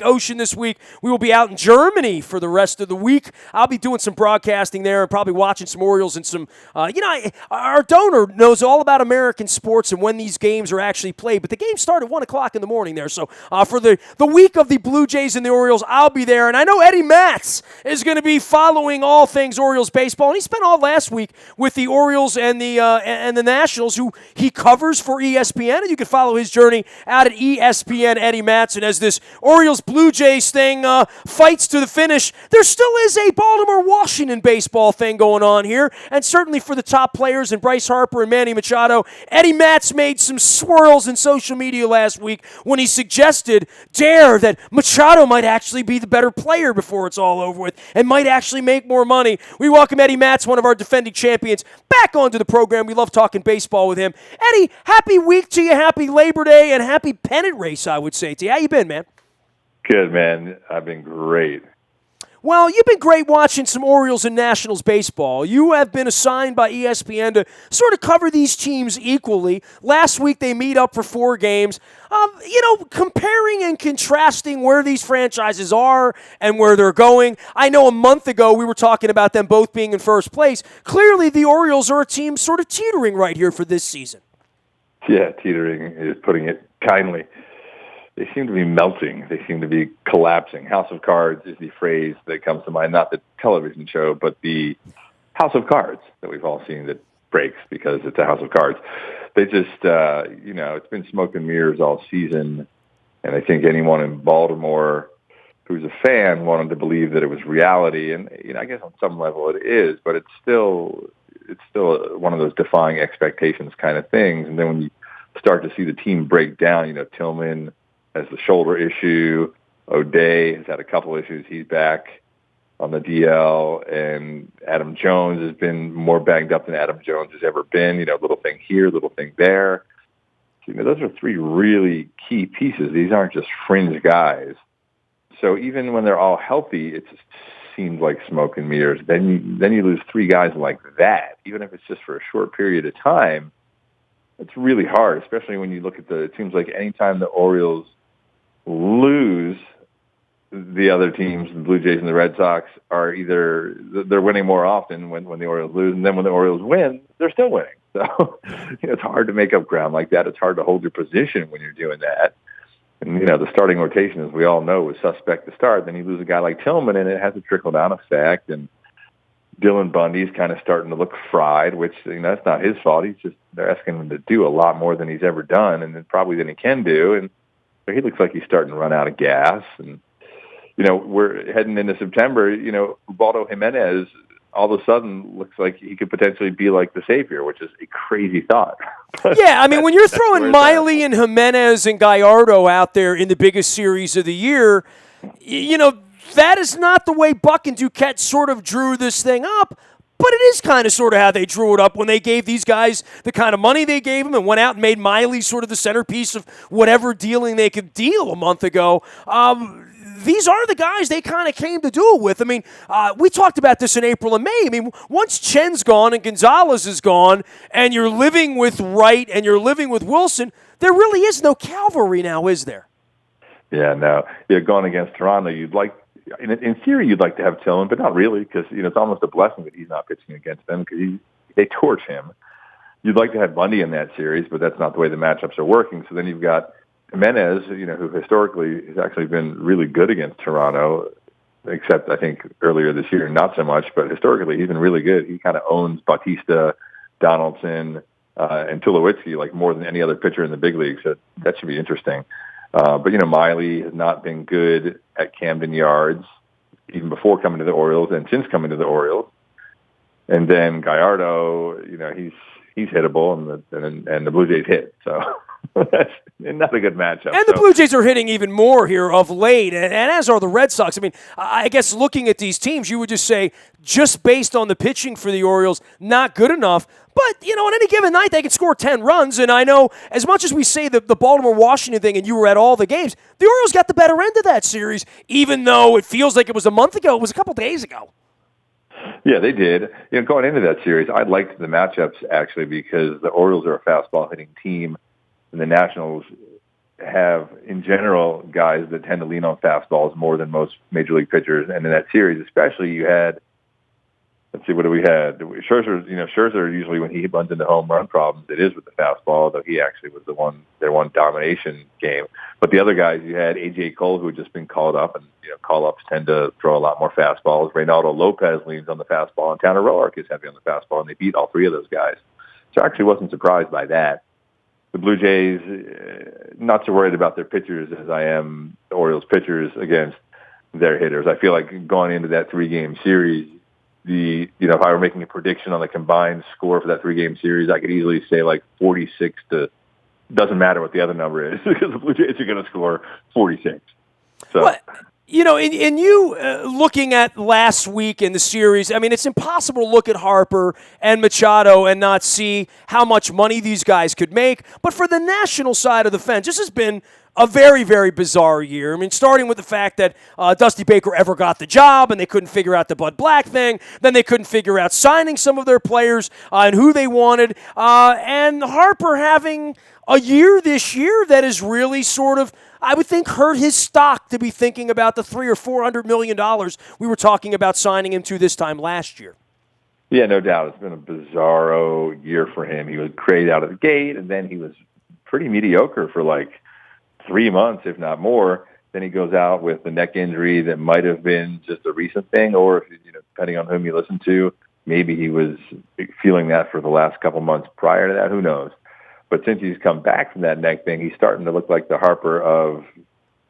Ocean this week. We will be out in Germany for the rest of the week. I'll be doing some broadcasting there and probably watching some Orioles and some, our donor knows all about American sports and when these games are actually played, but the game started at 1 o'clock in the morning there. So for the week of the Blue Jays and the Orioles, I'll be there. And I know Eddie Matz is going to be following all things Orioles baseball, and he spent all last week with the Orioles and the Nationals, who he covers for ESPN, and you can follow his journey out at ESPN Eddie Matz. And as this Orioles Blue Jays thing fights to the finish, there still is a Baltimore-Washington baseball thing going on here, and certainly for the top players and Bryce Harper and Manny Machado. Eddie Matz made some swirls in social media last week when he suggested, that Machado might actually be the better player before it's all over with and might actually make more money. We welcome Eddie Matz, one of our defending champions, back onto the program. We love talking baseball with him. Eddie, happy week to you, happy Labor Day, and happy pennant race, I would say to you. How you been, man? Good, man. I've been great. Well, you've been great watching some Orioles and Nationals baseball. You have been assigned by ESPN to sort of cover these teams equally. Last week they meet up for 4 games. Comparing and contrasting where these franchises are and where they're going. I know a month ago we were talking about them both being in first place. Clearly the Orioles are a team sort of teetering right here for this season. Yeah, teetering is putting it kindly. They seem to be melting. They seem to be collapsing. House of Cards is the phrase that comes to mind, not the television show, but the House of Cards that we've all seen that breaks because it's a House of Cards. They just, it's been smoke and mirrors all season, and I think anyone in Baltimore who's a fan wanted to believe that it was reality, and I guess on some level it is, but it's still one of those defying expectations kind of things. And then when you start to see the team break down, Tillman has the shoulder issue. O'Day has had a couple issues. He's back on the DL. And Adam Jones has been more banged up than Adam Jones has ever been. Little thing here, little thing there. So, those are 3 really key pieces. These aren't just fringe guys. So even when they're all healthy, it just seems like smoke and mirrors. Then you lose 3 guys like that, even if it's just for a short period of time. It's really hard, especially when you look at it seems like anytime the Orioles lose, the other teams, the Blue Jays and the Red Sox, are either they're winning more often when the Orioles lose, and then when the Orioles win, they're still winning. So it's hard to make up ground like that. It's hard to hold your position when you're doing that. And, the starting rotation, as we all know, was suspect to start. Then you lose a guy like Tillman, and it has a trickle-down effect. And Dylan Bundy's kind of starting to look fried, which, that's not his fault. They're asking him to do a lot more than he's ever done, and probably than he can do. And so he looks like he's starting to run out of gas. And, we're heading into September. Ubaldo Jimenez all of a sudden looks like he could potentially be like the savior, which is a crazy thought. Yeah, when you're throwing Miley and Jimenez and Gallardo out there in the biggest series of the year, that is not the way Buck and Duquette sort of drew this thing up, but it is kind of sort of how they drew it up when they gave these guys the kind of money they gave them and went out and made Miley sort of the centerpiece of whatever dealing they could deal a month ago. These are the guys they kind of came to do it with. We talked about this in April and May. Once Chen's gone and Gonzalez is gone and you're living with Wright and you're living with Wilson, there really is no cavalry now, is there? Yeah, no. Going against Toronto, in theory, you'd like to have Tillman, but not really, because it's almost a blessing that he's not pitching against them because they torch him. You'd like to have Bundy in that series, but that's not the way the matchups are working. So then you've got Jimenez, who historically has actually been really good against Toronto, except I think earlier this year not so much. But historically, he's been really good. He kind of owns Bautista, Donaldson, and Tulowitzki like more than any other pitcher in the big leagues. So that should be interesting. But Miley has not been good at Camden Yards, even before coming to the Orioles and since coming to the Orioles. And then Gallardo, he's hittable, and the Blue Jays hit. So that's not a good matchup. And the Blue Jays are hitting even more here of late, and as are the Red Sox. I guess looking at these teams, you would just say, just based on the pitching for the Orioles, not good enough. But, on any given night, they can score 10 runs. And I know, as much as we say the Baltimore-Washington thing, and you were at all the games, the Orioles got the better end of that series, even though it feels like it was a month ago. It was a couple days ago. Yeah, they did. Going into that series, I liked the matchups, actually, because the Orioles are a fastball-hitting team, and the Nationals have, in general, guys that tend to lean on fastballs more than most major league pitchers. And in that series, especially, you had, let's see, what do we had? Scherzer usually when he runs into home run problems, it is with the fastball, though he actually was their one domination game. But the other guys, you had A.J. Cole, who had just been called up, and call-ups tend to throw a lot more fastballs. Reynaldo Lopez leans on the fastball, and Tanner Roark is heavy on the fastball, and they beat all three of those guys. So I actually wasn't surprised by that. The Blue Jays, not so worried about their pitchers as I am the Orioles pitchers against their hitters. I feel like going into that 3-game series, if I were making a prediction on the combined score for that 3-game series, I could easily say like 46 to, doesn't matter what the other number is, because the Blue Jays are going to score 46. So. Well, in you looking at last week in the series, I mean, it's impossible to look at Harper and Machado and not see how much money these guys could make. But for the national side of the fence, this has been a very, very bizarre year. I mean, starting with the fact that Dusty Baker ever got the job and they couldn't figure out the Bud Black thing. Then they couldn't figure out signing some of their players and who they wanted. And Harper having a year this year that is really sort of, I would think, hurt his stock to be thinking about the $300 or $400 million we were talking about signing him to this time last year. Yeah, no doubt. It's been a bizarro year for him. He was great out of the gate, and then he was pretty mediocre for like 3 months, if not more. Then he goes out with the neck injury that might have been just a recent thing, or if, depending on whom you listen to, maybe he was feeling that for the last couple months prior to that. Who knows? But since he's come back from that neck thing, he's starting to look like the Harper of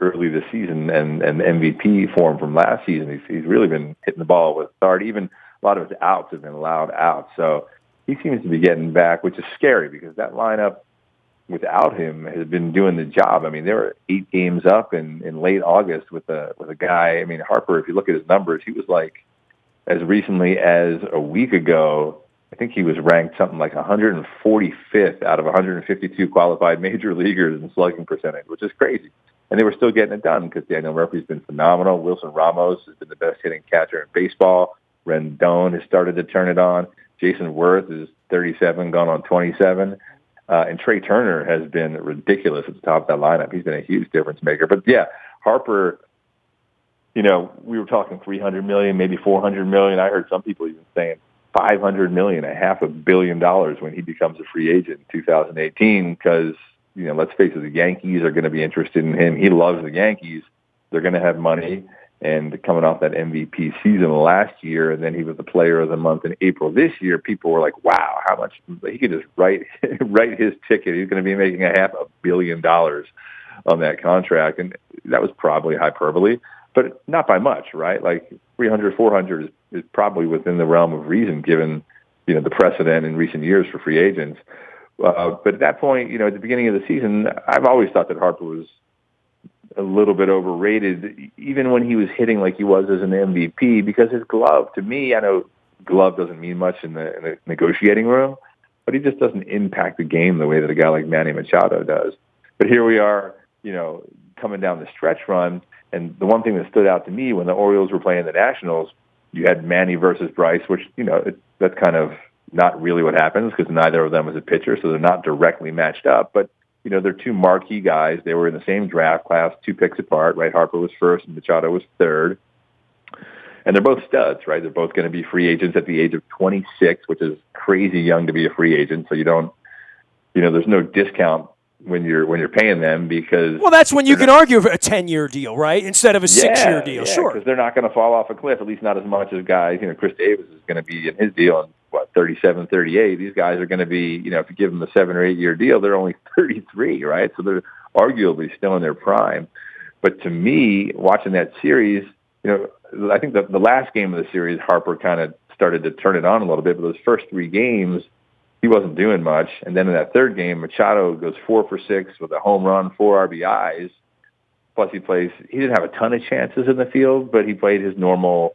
early this season and MVP form from last season. He's really been hitting the ball with authority. Even a lot of his outs have been allowed out. So he seems to be getting back, which is scary because that lineup without him has been doing the job. I mean, they were 8 games up in late August with a guy. I mean, Harper, if you look at his numbers, he was like, as recently as a week ago, I think he was ranked something like 145th out of 152 qualified major leaguers in slugging percentage, which is crazy. And they were still getting it done because Daniel Murphy's been phenomenal. Wilson Ramos has been the best hitting catcher in baseball. Rendon has started to turn it on. Jason Worth is 37, gone on 27. And Trey Turner has been ridiculous at the top of that lineup. He's been a huge difference maker. But, yeah, Harper, we were talking $300 million, maybe $400 million. I heard some people even saying $500 million, $500 million when he becomes a free agent in 2018 because, let's face it, the Yankees are going to be interested in him. He loves the Yankees. They're going to have money. And coming off that MVP season last year, and then he was the player of the month in April this year, people were like, wow, how much he could just write his ticket. He's going to be making $500 million on that contract. And that was probably hyperbole, but not by much, right? Like 300, 400 is probably within the realm of reason given, the precedent in recent years for free agents. But at that point, at the beginning of the season, I've always thought that Harper was a little bit overrated, even when he was hitting like he was as an MVP, because his glove, to me, I know glove doesn't mean much in the negotiating room, but he just doesn't impact the game the way that a guy like Manny Machado does. But here we are, coming down the stretch run, and the one thing that stood out to me when the Orioles were playing the Nationals, you had Manny versus Bryce, which, that's kind of not really what happens because neither of them was a pitcher, so they're not directly matched up. But, they're two marquee guys. They were in the same draft class, 2 picks apart, right? Harper was first and Machado was third. And they're both studs, right? They're both going to be free agents at the age of 26, which is crazy young to be a free agent. So you don't, there's no discount when you're paying them because... Well, that's when you can argue for a 10-year deal, right? Instead of a 6-year deal, sure. Because they're not going to fall off a cliff, at least not as much as guys. Chris Davis is going to be in his deal in, 37, 38. These guys are going to be, if you give them a 7 or 8 year deal, they're only 33, right? So they're arguably still in their prime. But to me, watching that series, I think the last game of the series, Harper kind of started to turn it on a little bit, but those first 3 games, he wasn't doing much. And then in that third game, Machado goes 4 for 6 with a home run, 4 RBIs. Plus he didn't have a ton of chances in the field, but he played his normal,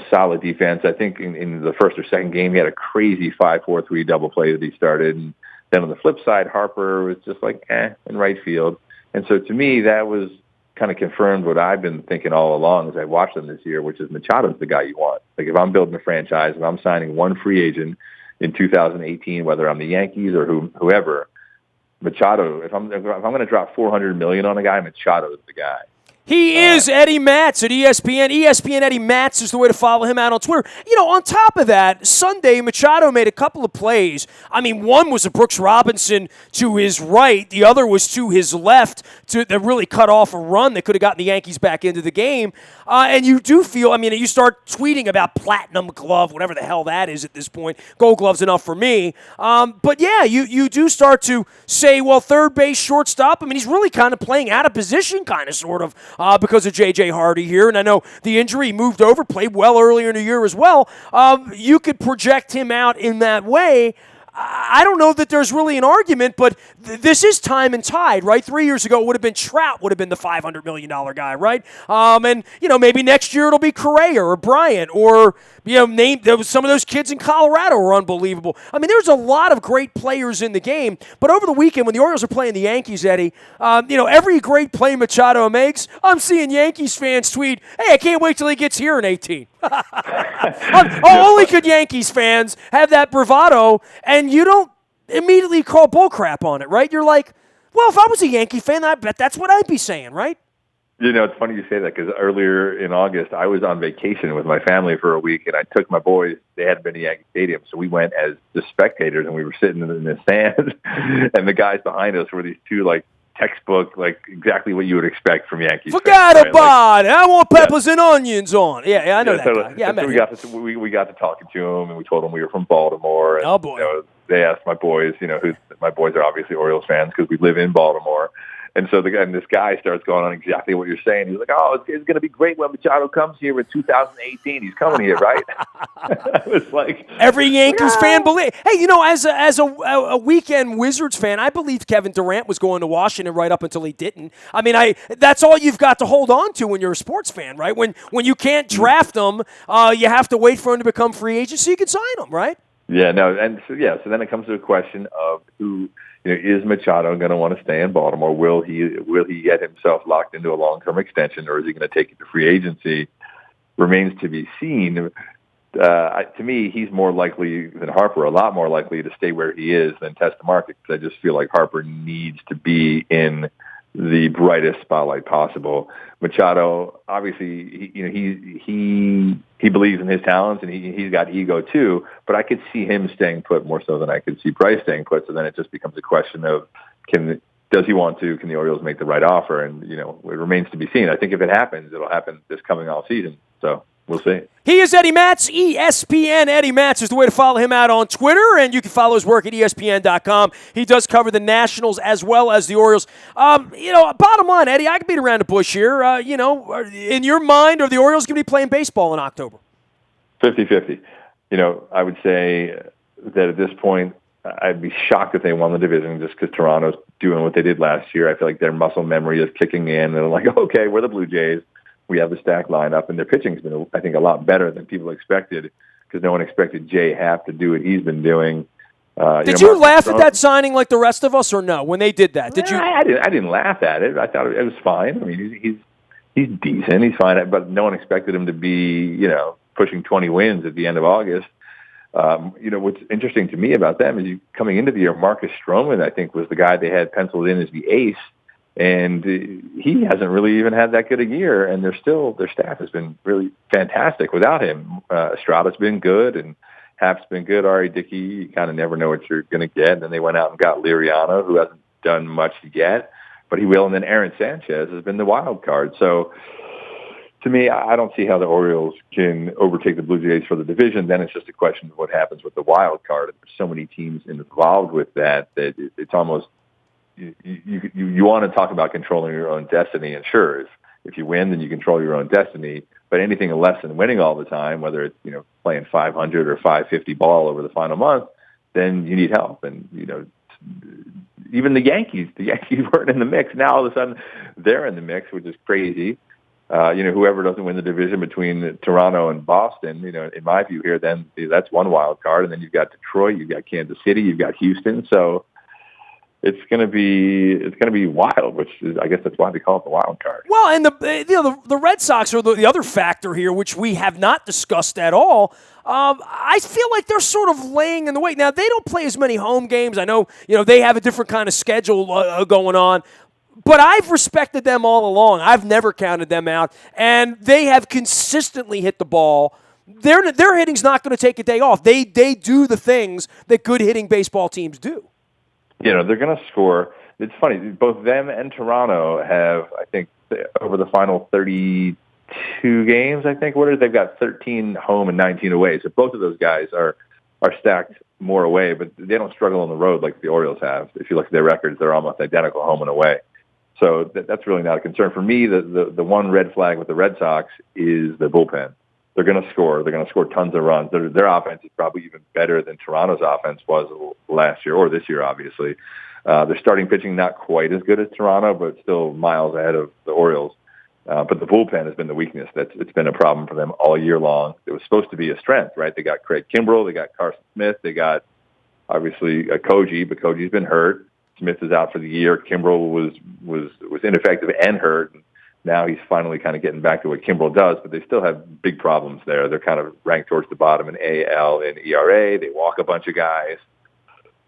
solid defense. I think in the first or second game, he had a crazy 5-4-3 double play that he started. And then on the flip side, Harper was just like, in right field. And so to me, that was kind of confirmed what I've been thinking all along as I watched them this year, which is Machado's the guy you want. Like if I'm building a franchise, if I'm signing one free agent in 2018, whether I'm the Yankees or whoever, Machado. If I'm going to drop $400 million on a guy, Machado is the guy. He is Eddie Matz at ESPN. ESPN Eddie Matz is the way to follow him out on Twitter. On top of that, Sunday, Machado made a couple of plays. I mean, one was a Brooks Robinson to his right. The other was to his left that really cut off a run that could have gotten the Yankees back into the game. And you do feel, you start tweeting about platinum glove, whatever the hell that is at this point. Gold glove's enough for me. But, yeah, you do start to say, well, third base, shortstop. He's really kind of playing out of position, kind of, sort of. Because of J.J. Hardy here. And I know the injury moved over, played well earlier in the year as well. You could project him out in that way. I don't know that there's really an argument, but this is time and tide, right? 3 years ago, it would have been Trout would have been the $500 million guy, right? And maybe next year it'll be Correa or Bryant or, some of those kids in Colorado are unbelievable. There's a lot of great players in the game, but over the weekend when the Orioles are playing the Yankees, Eddie, every great play Machado makes, I'm seeing Yankees fans tweet, hey, I can't wait till he gets here in 18. Only could Yankees fans have that bravado, and you don't immediately call bullcrap on it, right? You're like, well, if I was a Yankee fan, I bet that's what I'd be saying, right? It's funny you say that because earlier in August, I was on vacation with my family for a week, and I took my boys. They hadn't been to Yankee Stadium, so we went as the spectators, and we were sitting in the stands, and the guys behind us were these two, textbook, exactly what you would expect from Yankees. Forgot about it. I want peppers and onions on. Yeah, I know that guy. Yeah, I met him. We got to talking to him, and we told him we were from Baltimore. And, oh, boy. They asked my boys, my boys are obviously Orioles fans because we live in Baltimore. And so this guy starts going on exactly what you're saying. He's like, oh, it's going to be great when Machado comes here in 2018. He's coming here, right? I was like, every Yankees fan believe. Hey, as a weekend Wizards fan, I believed Kevin Durant was going to Washington right up until he didn't. That's all you've got to hold on to when you're a sports fan, right? When you can't draft them, you have to wait for him to become free agent so you can sign them, right? Yeah, no, and so then it comes to a question of who. Is Machado going to want to stay in Baltimore? Will he get himself locked into a long-term extension, or is he going to take it to free agency? Remains to be seen. To me, he's more likely than Harper, a lot more likely to stay where he is than test the market, because I just feel like Harper needs to be in the brightest spotlight possible. Machado, obviously, he believes in his talents, and he's got ego too. But I could see him staying put more so than I could see Bryce staying put. So then it just becomes a question of does he want to? Can the Orioles make the right offer? And it remains to be seen. I think if it happens, it'll happen this coming off season. So we'll see. He is Eddie Matz. ESPN Eddie Matz is the way to follow him out on Twitter, and you can follow his work at ESPN.com. He does cover the Nationals as well as the Orioles. Bottom line, Eddie, I can beat around the bush here. In your mind, are the Orioles going to be playing baseball in October? 50-50. I would say that at this point, I'd be shocked if they won the division just because Toronto's doing what they did last year. I feel like their muscle memory is kicking in, and they're like, okay, we're the Blue Jays. We have the stacked lineup, and their pitching's been, I think, a lot better than people expected because no one expected Jay Happ to do what he's been doing. Did you laugh at that signing like the rest of us, or no? When they did that, did you? I didn't laugh at it. I thought it was fine. He's decent. He's fine, but no one expected him to be, pushing 20 wins at the end of August. What's interesting to me about them is coming into the year, Marcus Stroman, I think, was the guy they had penciled in as the ace. And he hasn't really even had that good a year, and their staff has been really fantastic without him. Estrada's been good, and Happ's been good. Ari Dickey, you kind of never know what you're going to get. And then they went out and got Liriano, who hasn't done much yet, but he will. And then Aaron Sanchez has been the wild card. So to me, I don't see how the Orioles can overtake the Blue Jays for the division. Then it's just a question of what happens with the wild card. There's so many teams involved with that it's almost you want to talk about controlling your own destiny. And sure, if you win, then you control your own destiny. But anything less than winning all the time, whether it's playing 500 or 550 ball over the final month, then you need help. And even the Yankees weren't in the mix. Now all of a sudden they're in the mix, which is crazy. Whoever doesn't win the division between Toronto and Boston, in my view here, then that's one wild card. And then you've got Detroit, you've got Kansas City, you've got Houston. So it's going to be wild, which is, I guess that's why they call it the wild card. Well, and the Red Sox are the other factor here, which we have not discussed at all. I feel like they're sort of laying in the way. Now, they don't play as many home games. I know, they have a different kind of schedule going on. But I've respected them all along. I've never counted them out. And they have consistently hit the ball. Their hitting's not going to take a day off. They do the things that good hitting baseball teams do. They're going to score. It's funny. Both them and Toronto have, I think, over the final 32 games, I think, they've got 13 home and 19 away. So both of those guys are stacked more away, but they don't struggle on the road like the Orioles have. If you look at their records, they're almost identical home and away. So that's really not a concern. For me, the one red flag with the Red Sox is the bullpen. They're going to score. They're going to score tons of runs. Their offense is probably even better than Toronto's offense was last year or this year, obviously. Their starting pitching not quite as good as Toronto, but still miles ahead of the Orioles. But the bullpen has been the weakness. It's been a problem for them all year long. It was supposed to be a strength, right? They got Craig Kimbrell. They got Carson Smith. They got, obviously, Koji, but Koji's been hurt. Smith is out for the year. Kimbrell was ineffective and hurt. Now he's finally kind of getting back to what Kimbrell does, but they still have big problems there. They're kind of ranked towards the bottom in AL and ERA. They walk a bunch of guys.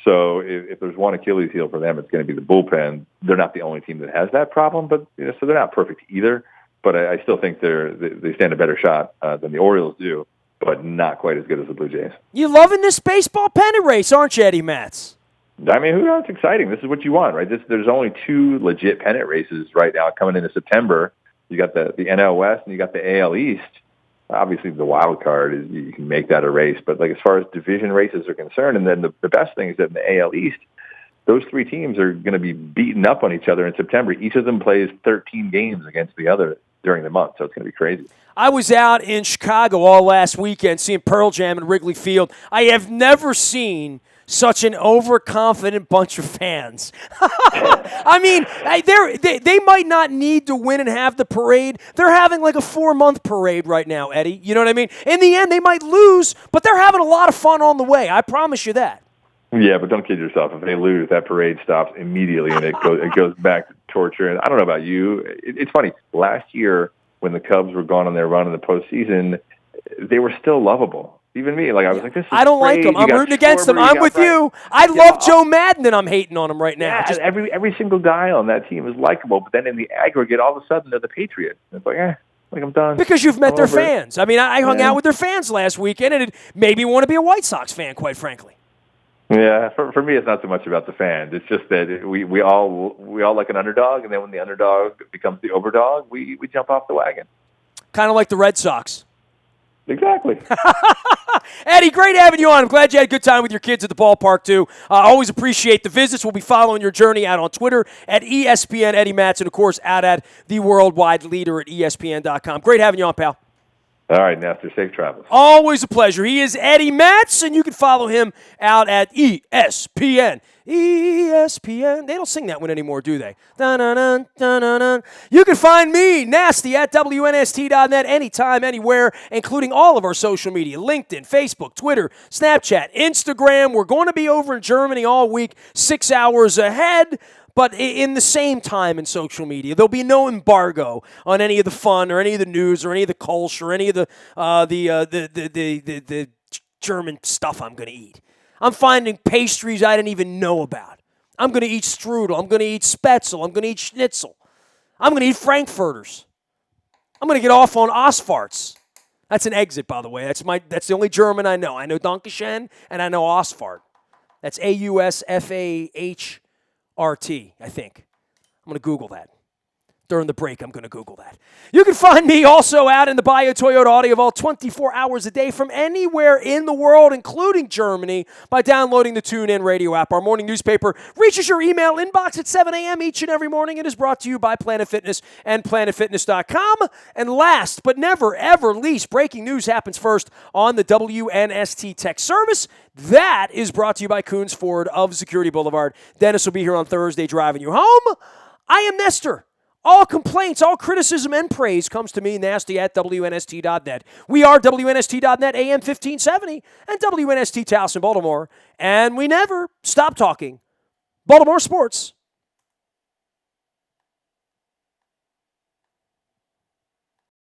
So if there's one Achilles heel for them, it's going to be the bullpen. They're not the only team that has that problem, but so they're not perfect either. But I still think they stand a better shot than the Orioles do, but not quite as good as the Blue Jays. You loving this baseball pennant race, aren't you, Eddie Matz? I mean, who knows? It's exciting. This is what you want, right? There's only two legit pennant races right now coming into September. You got the NL West and you got the AL East. Obviously, the wild card is you can make that a race, but like as far as division races are concerned, and then the best thing is that in the AL East, those three teams are going to be beating up on each other in September. Each of them plays 13 games against the other during the month, so it's going to be crazy. I was out in Chicago all last weekend seeing Pearl Jam at Wrigley Field. I have never seen such an overconfident bunch of fans. I mean, they might not need to win and have the parade. They're having like a 4-month parade right now, Eddie. You know what I mean? In the end, they might lose, but they're having a lot of fun on the way. I promise you that. Yeah, but don't kid yourself. If they lose, that parade stops immediately, and it goes back to torture. And I don't know about you. It's funny. Last year, when the Cubs were gone on their run in the postseason, they were still lovable. Even me, I was like, this is I don't great. Like them. I'm rooting against them. I'm with you. I love Joe Madden, and I'm hating on him right now. Yeah, just every single guy on that team is likable, but then in the aggregate, all of a sudden, they're the Patriots. It's like, I'm done. Because you've met their fans. I mean, I hung out with their fans last weekend, and it made me want to be a White Sox fan, quite frankly. Yeah, for me, it's not so much about the fans. It's just that we all like an underdog, and then when the underdog becomes the overdog, we jump off the wagon. Kind of like the Red Sox. Exactly. Eddie, great having you on. I'm glad you had a good time with your kids at the ballpark, too. Always appreciate the visits. We'll be following your journey out on Twitter at ESPN Eddie Matz, and, of course, out at the worldwide leader at ESPN.com. Great having you on, pal. All right, Nestor. Safe travels. Always a pleasure. He is Eddie Matz, and you can follow him out at ESPN. ESPN. They don't sing that one anymore, do they? Dun-dun-dun, dun-dun-dun. You can find me, Nasty, at WNST.net anytime, anywhere, including all of our social media, LinkedIn, Facebook, Twitter, Snapchat, Instagram. We're going to be over in Germany all week, 6 hours ahead. But in the same time in social media, there'll be no embargo on any of the fun or any of the news or any of the culture or any of the German stuff I'm going to eat. I'm finding pastries I didn't even know about. I'm going to eat strudel. I'm going to eat spätzle. I'm going to eat schnitzel. I'm going to eat frankfurters. I'm going to get off on Ausfarts. That's an exit, by the way. That's the only German I know. I know Dankeschön and I know Ausfahrt. That's AUSFAH. RT, I think. I'm going to Google that. During the break, I'm going to Google that. You can find me also out in the Bio Toyota Audio Vault 24 hours a day from anywhere in the world, including Germany, by downloading the TuneIn Radio app. Our morning newspaper reaches your email inbox at 7 a.m. each and every morning. It is brought to you by Planet Fitness and PlanetFitness.com. And last but never, ever least, breaking news happens first on the WNST Tech Service. That is brought to you by Coons Ford of Security Boulevard. Dennis will be here on Thursday driving you home. I am Nestor. All complaints, all criticism, and praise comes to me, Nasty, at WNST.net. We are WNST.net, AM 1570, and WNST Towson, Baltimore. And we never stop talking Baltimore Sports.